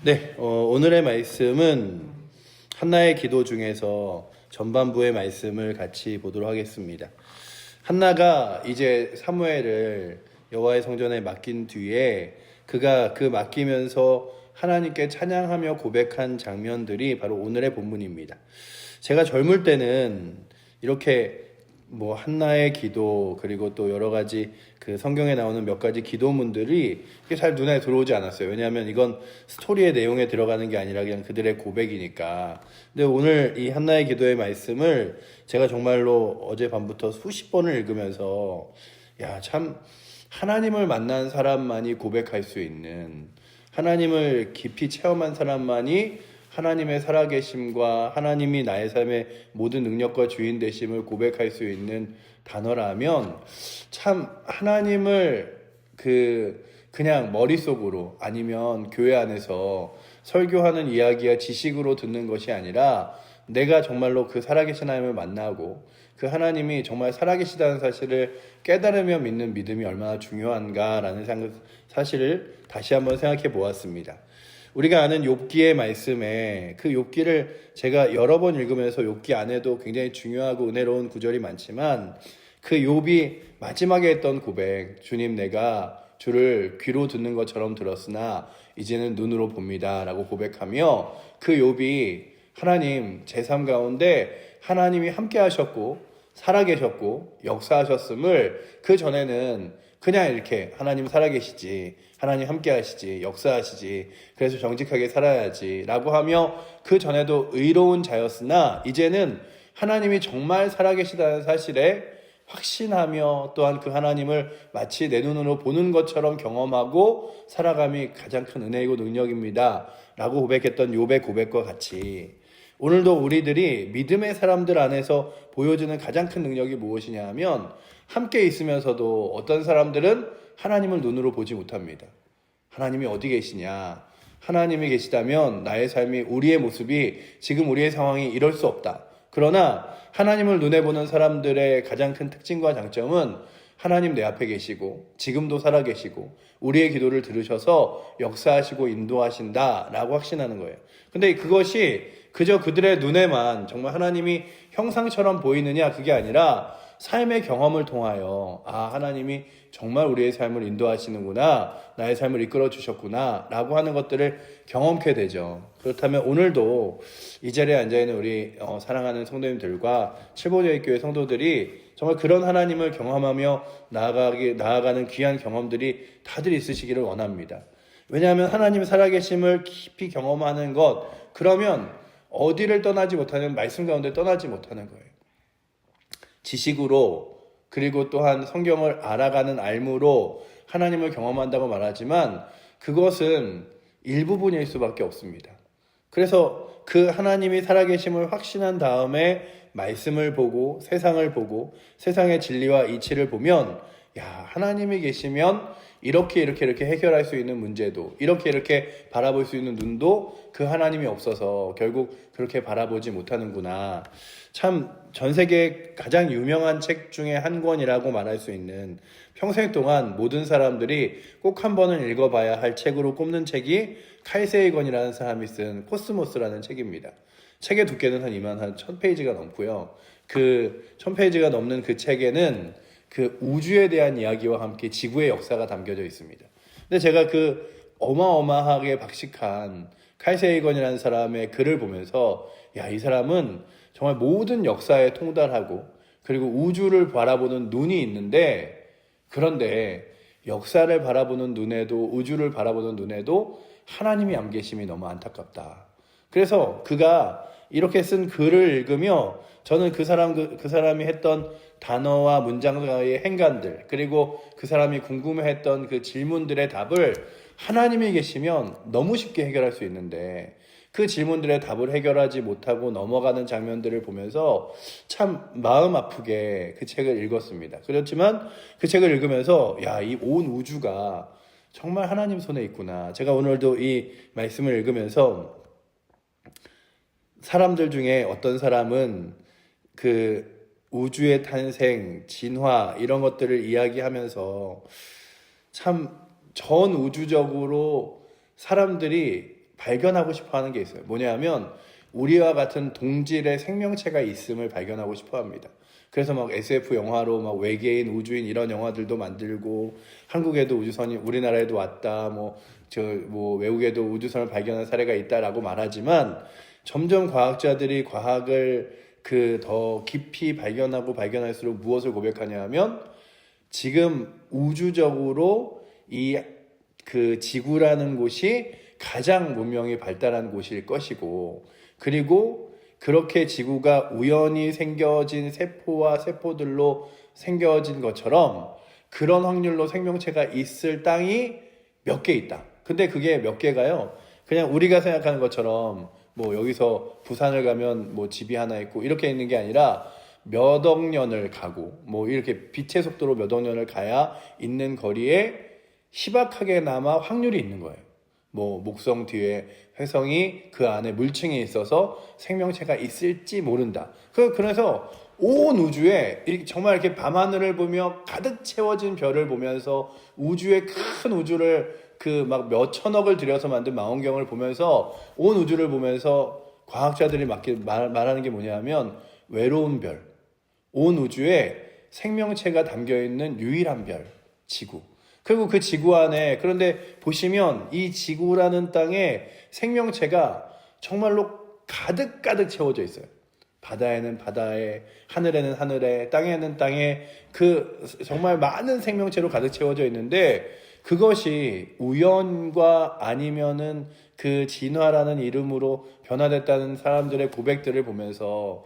네, 오늘의 말씀은 한나의 기도 중에서 전반부의 말씀을 같이 보도록 하겠습니다. 한나가 이제 사무엘을 여호와의 성전에 맡긴 뒤에 그가 그 맡기면서 하나님께 찬양하며 고백한 장면들이 바로 오늘의 본문입니다. 제가 젊을 때는 이렇게 한나의 기도 그리고 또 여러 가지 그 성경에 나오는 몇 가지 기도문들이 잘 눈에 들어오지 않았어요. 왜냐하면 이건 스토리의 내용에 들어가는 게 아니라 그냥 그들의 고백이니까. 근데 오늘 이 한나의 기도의 말씀을 제가 정말로 어젯밤부터 수십 번을 읽으면서 참 하나님을 만난 사람만이 고백할 수 있는, 하나님을 깊이 체험한 사람만이 하나님의 살아계심과 하나님이 나의 삶의 모든 능력과 주인 되심을 고백할 수 있는 단어라면, 참 하나님을 그냥 머릿속으로 아니면 교회 안에서 설교하는 이야기야 지식으로 듣는 것이 아니라 내가 정말로 그 살아계신 하나님을 만나고 그 하나님이 정말 살아계시다는 사실을 깨달으며 믿는 믿음이 얼마나 중요한가라는 사실을 다시 한번 생각해 보았습니다. 우리가 아는 욥기의 말씀에 그 욥기를 제가 여러 번 읽으면서 욥기 안에도 굉장히 중요하고 은혜로운 구절이 많지만 그 욥이 마지막에 했던 고백, 주님 내가 주를 귀로 듣는 것처럼 들었으나 이제는 눈으로 봅니다 라고 고백하며 그 욥이 하나님 제 삶 가운데 하나님이 함께 하셨고 살아계셨고 역사하셨음을, 그 전에는 그냥 이렇게 하나님 살아계시지, 하나님 함께 하시지, 역사하시지, 그래서 정직하게 살아야지 라고 하며 그 전에도 의로운 자였으나 이제는 하나님이 정말 살아계시다는 사실에 확신하며 또한 그 하나님을 마치 내 눈으로 보는 것처럼 경험하고 살아감이 가장 큰 은혜이고 능력입니다 라고 고백했던 욥의 고백과 같이 오늘도 우리들이 믿음의 사람들 안에서 보여주는 가장 큰 능력이 무엇이냐 하면, 함께 있으면서도 어떤 사람들은 하나님을 눈으로 보지 못합니다. 하나님이 어디 계시냐? 하나님이 계시다면 나의 삶이, 우리의 모습이, 지금 우리의 상황이 이럴 수 없다. 그러나 하나님을 눈에 보는 사람들의 가장 큰 특징과 장점은 하나님 내 앞에 계시고 지금도 살아계시고 우리의 기도를 들으셔서 역사하시고 인도하신다라고 확신하는 거예요. 근데 그것이 그저 그들의 눈에만 정말 하나님이 형상처럼 보이느냐, 그게 아니라 삶의 경험을 통하여 하나님이 정말 우리의 삶을 인도하시는구나, 나의 삶을 이끌어 주셨구나 라고 하는 것들을 경험케 되죠. 그렇다면 오늘도 이 자리에 앉아있는 우리 사랑하는 성도님들과 칠보제일교회 성도들이 정말 그런 하나님을 경험하며 나아가는 귀한 경험들이 다들 있으시기를 원합니다. 왜냐하면 하나님 살아계심을 깊이 경험하는 것, 그러면 어디를 떠나지 못하는, 말씀 가운데 떠나지 못하는 거예요. 지식으로, 그리고 또한 성경을 알아가는 알무로 하나님을 경험한다고 말하지만 그것은 일부분일 수밖에 없습니다. 그래서 그 하나님이 살아계심을 확신한 다음에 말씀을 보고 세상을 보고 세상의 진리와 이치를 보면, 하나님이 계시면 이렇게 해결할 수 있는 문제도, 이렇게 바라볼 수 있는 눈도 그 하나님이 없어서 결국 그렇게 바라보지 못하는구나. 참 전 세계 가장 유명한 책 중에 한 권이라고 말할 수 있는, 평생 동안 모든 사람들이 꼭 한 번은 읽어봐야 할 책으로 꼽는 책이 칼 세이건이라는 사람이 쓴 코스모스라는 책입니다. 책의 두께는 한 1000페이지가 넘고요. 그 1000페이지가 넘는 그 책에는 그 우주에 대한 이야기와 함께 지구의 역사가 담겨져 있습니다. 근데 제가 그 어마어마하게 박식한 칼 세이건이라는 사람의 글을 보면서 이 사람은 정말 모든 역사에 통달하고 그리고 우주를 바라보는 눈이 있는데, 그런데 역사를 바라보는 눈에도, 우주를 바라보는 눈에도 하나님이 안 계심이 너무 안타깝다. 그래서 그가 이렇게 쓴 글을 읽으며 저는 그 사람이 했던 단어와 문장의 행간들, 그리고 그 사람이 궁금해했던 그 질문들의 답을 하나님이 계시면 너무 쉽게 해결할 수 있는데 그 질문들의 답을 해결하지 못하고 넘어가는 장면들을 보면서 참 마음 아프게 그 책을 읽었습니다. 그렇지만 그 책을 읽으면서 이 온 우주가 정말 하나님 손에 있구나. 제가 오늘도 이 말씀을 읽으면서 사람들 중에 어떤 사람은 그 우주의 탄생, 진화 이런 것들을 이야기하면서 참 전 우주적으로 사람들이 발견하고 싶어 하는 게 있어요. 뭐냐면 우리와 같은 동질의 생명체가 있음을 발견하고 싶어 합니다. 그래서 막 SF 영화로 막 외계인, 우주인 이런 영화들도 만들고, 한국에도 우주선이 우리나라에도 왔다, 외국에도 우주선을 발견한 사례가 있다라고 말하지만, 점점 과학자들이 과학을 더 깊이 발견할수록 무엇을 고백하냐 하면, 지금 우주적으로 지구라는 곳이 가장 문명이 발달한 곳일 것이고, 그리고 그렇게 지구가 우연히 생겨진 세포와 세포들로 생겨진 것처럼 그런 확률로 생명체가 있을 땅이 몇 개 있다. 근데 그게 몇 개가요, 그냥 우리가 생각하는 것처럼 여기서 부산을 가면 집이 하나 있고 이렇게 있는 게 아니라 몇 억 년을 가고 이렇게 빛의 속도로 몇 억 년을 가야 있는 거리에 희박하게나마 확률이 있는 거예요. 목성 뒤에 혜성이 그 안에 물층이 있어서 생명체가 있을지 모른다. 그래서 온 우주에 정말 이렇게 밤하늘을 보며 가득 채워진 별을 보면서 우주의 큰 우주를 막 몇천억을 들여서 만든 망원경을 보면서 온 우주를 보면서 과학자들이 말하는 게 뭐냐면 외로운 별, 온 우주에 생명체가 담겨있는 유일한 별, 지구. 그리고 그 지구 안에, 그런데 보시면 이 지구라는 땅에 생명체가 정말로 가득 채워져 있어요. 바다에는 바다에, 하늘에는 하늘에, 땅에는 땅에 정말 많은 생명체로 가득 채워져 있는데, 그것이 우연과 아니면은 진화라는 이름으로 변화됐다는 사람들의 고백들을 보면서,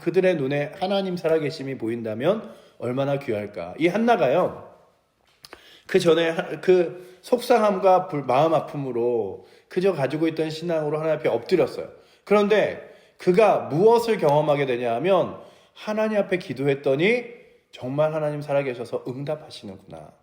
그들의 눈에 하나님 살아계심이 보인다면 얼마나 귀할까. 이 한나가요, 그 전에 속상함과 마음 아픔으로 그저 가지고 있던 신앙으로 하나님 앞에 엎드렸어요. 그런데 그가 무엇을 경험하게 되냐 하면, 하나님 앞에 기도했더니 정말 하나님 살아계셔서 응답하시는구나.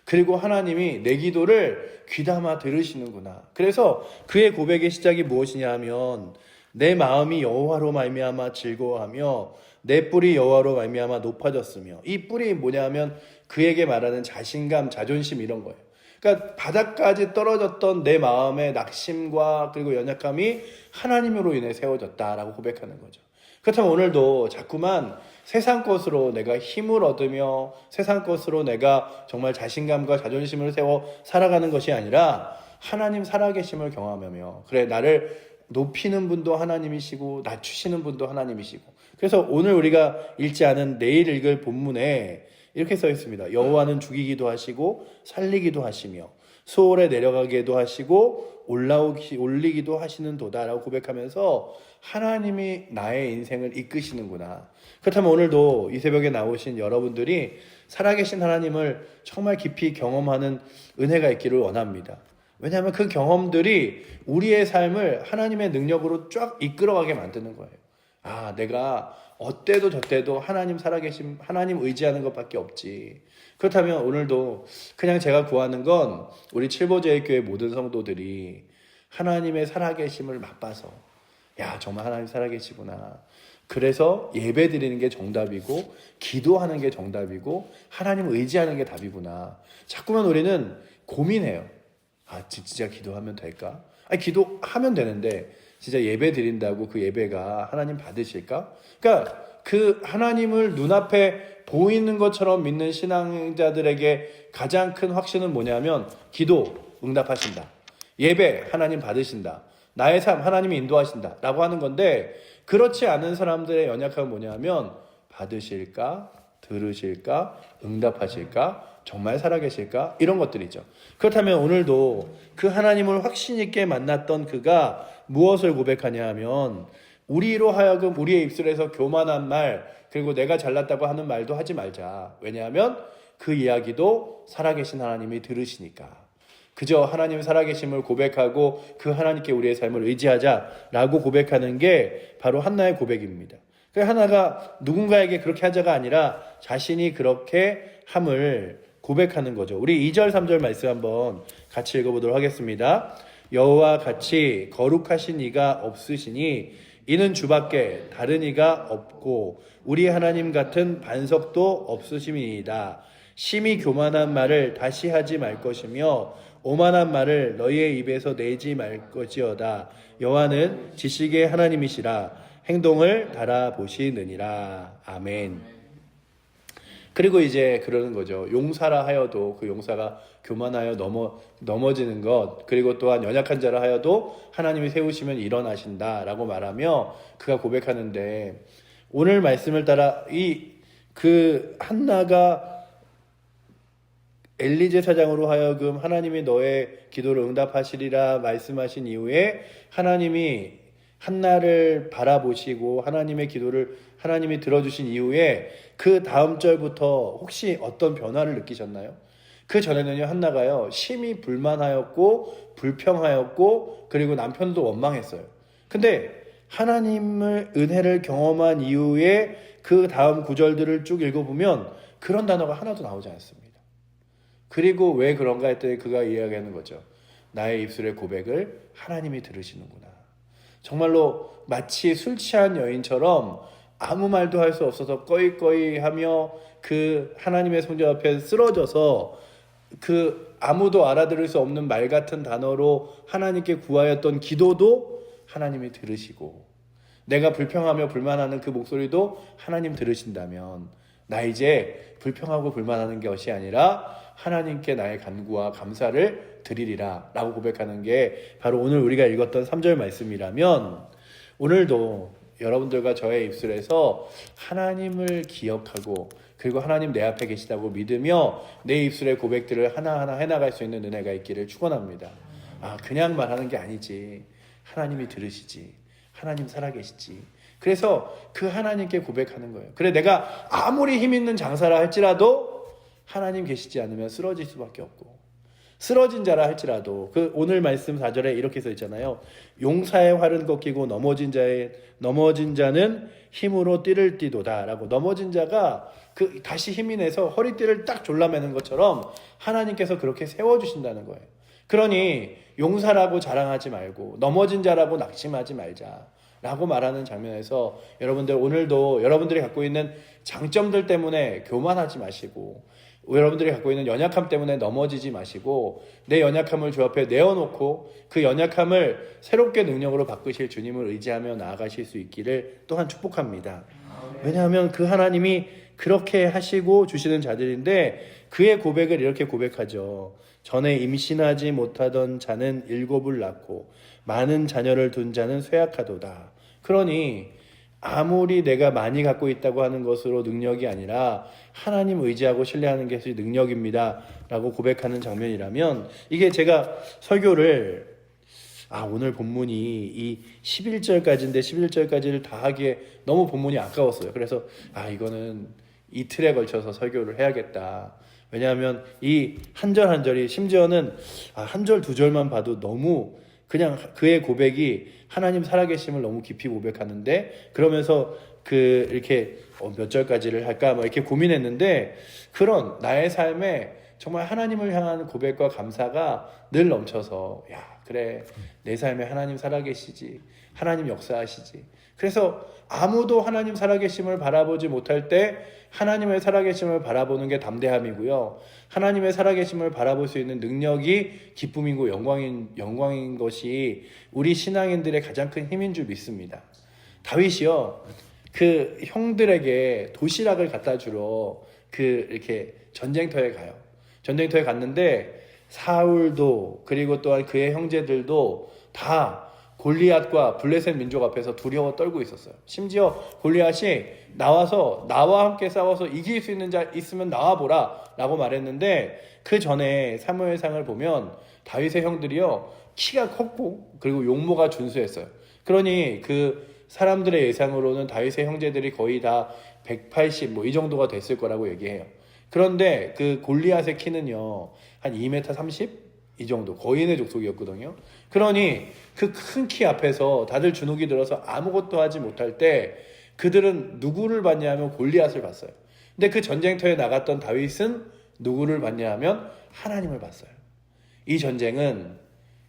그리고 하나님이 내 기도를 귀담아 들으시는구나. 그래서 그의 고백의 시작이 무엇이냐 하면, 내 마음이 여호와로 말미암아 즐거워하며 내 뿔이 여호와로 말미암아 높아졌으며, 이 뿔이 뭐냐 하면 그에게 말하는 자신감, 자존심 이런 거예요. 그러니까 바닥까지 떨어졌던 내 마음의 낙심과 그리고 연약함이 하나님으로 인해 세워졌다라고 고백하는 거죠. 그렇다면 오늘도 자꾸만 세상 것으로 내가 힘을 얻으며 세상 것으로 내가 정말 자신감과 자존심을 세워 살아가는 것이 아니라 하나님 살아계심을 경험하며, 그래, 나를 높이는 분도 하나님이시고 낮추시는 분도 하나님이시고. 그래서 오늘 우리가 읽지 않은 내일 읽을 본문에 이렇게 써 있습니다. 여호와는 죽이기도 하시고 살리기도 하시며 수월에 내려가게도 하시고 올리기도 하시는 도다라고 고백하면서 하나님이 나의 인생을 이끄시는구나. 그렇다면 오늘도 이 새벽에 나오신 여러분들이 살아계신 하나님을 정말 깊이 경험하는 은혜가 있기를 원합니다. 왜냐하면 그 경험들이 우리의 삶을 하나님의 능력으로 쫙 이끌어가게 만드는 거예요. 내가 어때도 저때도 하나님 살아계심, 하나님 의지하는 것밖에 없지. 그렇다면 오늘도 그냥 제가 구하는 건 우리 칠보제일교회 모든 성도들이 하나님의 살아계심을 맛봐서, 정말 하나님 살아계시구나. 그래서 예배 드리는 게 정답이고 기도하는 게 정답이고 하나님 의지하는 게 답이구나. 자꾸만 우리는 고민해요. 진짜 기도하면 될까? 기도하면 되는데 진짜 예배 드린다고 그 예배가 하나님 받으실까? 그러니까 그 하나님을 눈앞에 보이는 것처럼 믿는 신앙자들에게 가장 큰 확신은 뭐냐면, 기도 응답하신다, 예배 하나님 받으신다, 나의 삶 하나님이 인도하신다 라고 하는 건데, 그렇지 않은 사람들의 연약함은 뭐냐면, 받으실까? 들으실까? 응답하실까? 정말 살아계실까? 이런 것들이죠. 그렇다면 오늘도 그 하나님을 확신 있게 만났던 그가 무엇을 고백하냐 하면, 우리로 하여금 우리의 입술에서 교만한 말, 그리고 내가 잘났다고 하는 말도 하지 말자. 왜냐하면 그 이야기도 살아계신 하나님이 들으시니까. 그저 하나님 살아계심을 고백하고 그 하나님께 우리의 삶을 의지하자라고 고백하는 게 바로 한나의 고백입니다. 그 하나가 누군가에게 그렇게 하자가 아니라 자신이 그렇게 함을 고백하는 거죠. 우리 2절 3절 말씀 한번 같이 읽어보도록 하겠습니다. 여호와 같이 거룩하신 이가 없으시니 이는 주밖에 다른 이가 없고 우리 하나님 같은 반석도 없으심이니이다. 심히 교만한 말을 다시 하지 말 것이며 오만한 말을 너희의 입에서 내지 말 것이어다. 여호와는 지식의 하나님이시라. 행동을 달아보시느니라. 아멘. 그리고 이제 그러는 거죠. 용사라 하여도 그 용사가 교만하여 넘어지는 것, 그리고 또한 연약한 자라 하여도 하나님이 세우시면 일어나신다라고 말하며 그가 고백하는데, 오늘 말씀을 따라 그 한나가 엘리 제사장으로 하여금 하나님이 너의 기도를 응답하시리라 말씀하신 이후에 하나님이 한나를 바라보시고 하나님의 기도를 하나님이 들어주신 이후에 그 다음 절부터 혹시 어떤 변화를 느끼셨나요? 그 전에는요, 한나가요 심히 불만하였고 불평하였고 그리고 남편도 원망했어요. 근데 하나님의 은혜를 경험한 이후에 그 다음 구절들을 쭉 읽어보면 그런 단어가 하나도 나오지 않습니다. 그리고 왜 그런가 했더니 그가 이야기하는 거죠. 나의 입술의 고백을 하나님이 들으시는구나. 정말로 마치 술 취한 여인처럼 아무 말도 할 수 없어서 꺼이꺼이 하며 그 하나님의 성전 앞에 쓰러져서 그 아무도 알아들을 수 없는 말 같은 단어로 하나님께 구하였던 기도도 하나님이 들으시고, 내가 불평하며 불만하는 그 목소리도 하나님 들으신다면 나 이제 불평하고 불만하는 것이 아니라 하나님께 나의 간구와 감사를 드리리라 라고 고백하는 게 바로 오늘 우리가 읽었던 3절 말씀이라면, 오늘도 여러분들과 저의 입술에서 하나님을 기억하고 그리고 하나님 내 앞에 계시다고 믿으며 내 입술의 고백들을 하나하나 해나갈 수 있는 은혜가 있기를 축원합니다. 그냥 말하는 게 아니지. 하나님이 들으시지. 하나님 살아계시지. 그래서 그 하나님께 고백하는 거예요. 그래, 내가 아무리 힘 있는 장사라 할지라도 하나님 계시지 않으면 쓰러질 수밖에 없고, 쓰러진 자라 할지라도 그 오늘 말씀 4절에 이렇게 써 있잖아요. 용사의 활은 꺾이고 넘어진 자는 힘으로 띠를 띠도다 라고. 넘어진 자가 다시 힘이 내서 허리띠를 딱 졸라매는 것처럼 하나님께서 그렇게 세워주신다는 거예요. 그러니 용사라고 자랑하지 말고 넘어진 자라고 낙심하지 말자 라고 말하는 장면에서, 여러분들 오늘도 여러분들이 갖고 있는 장점들 때문에 교만하지 마시고, 여러분들이 갖고 있는 연약함 때문에 넘어지지 마시고, 내 연약함을 주 앞에 내어놓고 그 연약함을 새롭게 능력으로 바꾸실 주님을 의지하며 나아가실 수 있기를 또한 축복합니다. 왜냐하면 그 하나님이 그렇게 하시고 주시는 자들인데, 그의 고백을 이렇게 고백하죠. 전에 임신하지 못하던 자는 7을 낳고 많은 자녀를 둔 자는 쇠약하도다. 그러니 아무리 내가 많이 갖고 있다고 하는 것으로 능력이 아니라 하나님 의지하고 신뢰하는 것이 능력입니다 라고 고백하는 장면이라면, 이게 제가 설교를 오늘 본문이 이 11절까지인데 11절까지를 다 하기에 너무 본문이 아까웠어요. 그래서 이거는 이틀에 걸쳐서 설교를 해야겠다. 왜냐하면 이 한 절 한 절이, 심지어는 한 절 두 절만 봐도 너무 그냥 그의 고백이 하나님 살아계심을 너무 깊이 고백하는데, 그러면서 이렇게 몇 절까지를 할까 이렇게 고민했는데, 그런 나의 삶에 정말 하나님을 향한 고백과 감사가 늘 넘쳐서, 그래, 내 삶에 하나님 살아계시지, 하나님 역사하시지. 그래서 아무도 하나님 살아계심을 바라보지 못할 때 하나님의 살아계심을 바라보는 게 담대함이고요, 하나님의 살아계심을 바라볼 수 있는 능력이 기쁨이고 영광인 것이 우리 신앙인들의 가장 큰 힘인 줄 믿습니다. 다윗이요, 그 형들에게 도시락을 갖다 주러 이렇게 전쟁터에 가요. 전쟁터에 갔는데 사울도 그리고 또한 그의 형제들도 다 골리앗과 블레셋 민족 앞에서 두려워 떨고 있었어요. 심지어 골리앗이 나와서 나와 함께 싸워서 이길 수 있는 자 있으면 나와보라 라고 말했는데, 그 전에 사무엘상을 보면 다윗의 형들이요, 키가 컸고 그리고 용모가 준수했어요. 그러니 그 사람들의 예상으로는 다윗의 형제들이 거의 다 180 이 정도가 됐을 거라고 얘기해요. 그런데 그 골리앗의 키는요 한 2m 30? 이 정도, 거인의 족속이었거든요. 그러니 그 큰 키 앞에서 다들 주눅이 들어서 아무것도 하지 못할 때 그들은 누구를 봤냐 하면 골리앗을 봤어요. 근데 그 전쟁터에 나갔던 다윗은 누구를 봤냐 하면 하나님을 봤어요. 이 전쟁은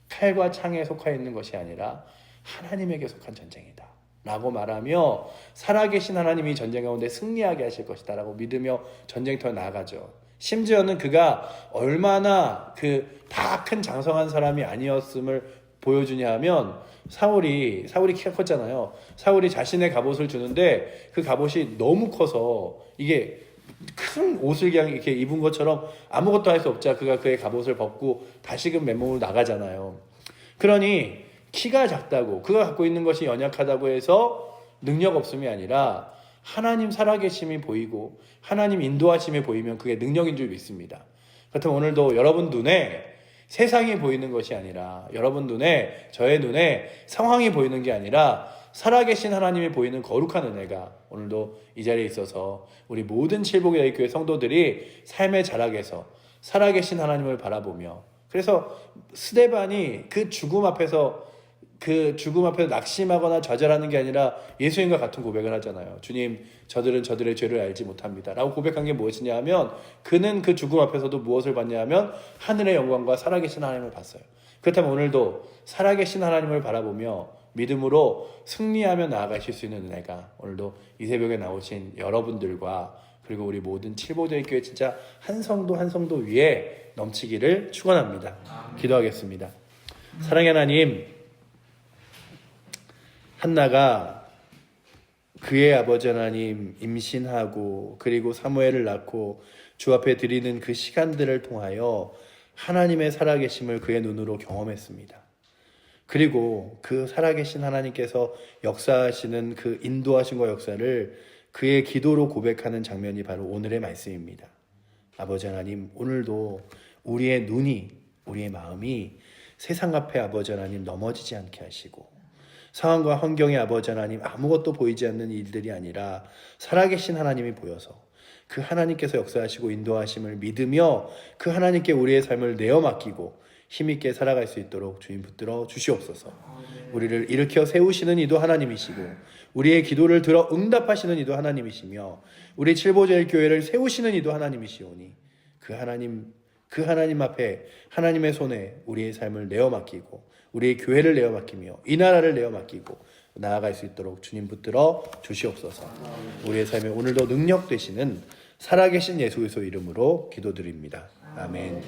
칼과 창에 속하 있는 것이 아니라 하나님에게 속한 전쟁이다 라고 말하며, 살아계신 하나님이 전쟁 가운데 승리하게 하실 것이다 라고 믿으며 전쟁터에 나가죠. 심지어는 그가 얼마나 그 다 큰 장성한 사람이 아니었음을 보여주냐 하면 사울이 키가 컸잖아요. 사울이 자신의 갑옷을 주는데 그 갑옷이 너무 커서 이게 큰 옷을 그냥 이렇게 입은 것처럼 아무것도 할 수 없자 그가 그의 갑옷을 벗고 다시금 맨몸으로 나가잖아요. 그러니 키가 작다고 그가 갖고 있는 것이 연약하다고 해서 능력 없음이 아니라 하나님 살아계심이 보이고 하나님 인도하심이 보이면 그게 능력인 줄 믿습니다. 그렇다면 오늘도 여러분 눈에 세상이 보이는 것이 아니라 여러분 눈에 저의 눈에 상황이 보이는 게 아니라 살아계신 하나님이 보이는 거룩한 은혜가 오늘도 이 자리에 있어서 우리 모든 칠복의 교회 성도들이 삶의 자락에서 살아계신 하나님을 바라보며 그래서 스데반이 그 죽음 앞에서 낙심하거나 좌절하는 게 아니라 예수님과 같은 고백을 하잖아요. 주님, 저들은 저들의 죄를 알지 못합니다 라고 고백한 게 무엇이냐 하면 그는 그 죽음 앞에서도 무엇을 봤냐 하면 하늘의 영광과 살아계신 하나님을 봤어요. 그렇다면 오늘도 살아계신 하나님을 바라보며 믿음으로 승리하며 나아가실 수 있는 은혜가 오늘도 이 새벽에 나오신 여러분들과 그리고 우리 모든 칠보조의 교회 진짜 한 성도 한 성도 위에 넘치기를 축원합니다. 기도하겠습니다. 사랑의 하나님, 한나가 그의 아버지 하나님 임신하고 그리고 사무엘을 낳고 주 앞에 드리는 그 시간들을 통하여 하나님의 살아계심을 그의 눈으로 경험했습니다. 그리고 그 살아계신 하나님께서 역사하시는 그 인도하신과 역사를 그의 기도로 고백하는 장면이 바로 오늘의 말씀입니다. 아버지 하나님, 오늘도 우리의 눈이, 우리의 마음이 세상 앞에 아버지 하나님 넘어지지 않게 하시고 상황과 환경의 아버지 하나님 아무것도 보이지 않는 일들이 아니라 살아계신 하나님이 보여서 그 하나님께서 역사하시고 인도하심을 믿으며 그 하나님께 우리의 삶을 내어 맡기고 힘있게 살아갈 수 있도록 주님 붙들어 주시옵소서. 우리를 일으켜 세우시는 이도 하나님이시고 우리의 기도를 들어 응답하시는 이도 하나님이시며 우리 칠보제일 교회를 세우시는 이도 하나님이시오니 그 하나님 앞에 하나님의 손에 우리의 삶을 내어 맡기고 우리의 교회를 내어 맡기며 이 나라를 내어 맡기고 나아갈 수 있도록 주님 붙들어 주시옵소서. 우리의 삶에 오늘도 능력 되시는 살아계신 예수 그리스도 이름으로 기도드립니다. 아멘.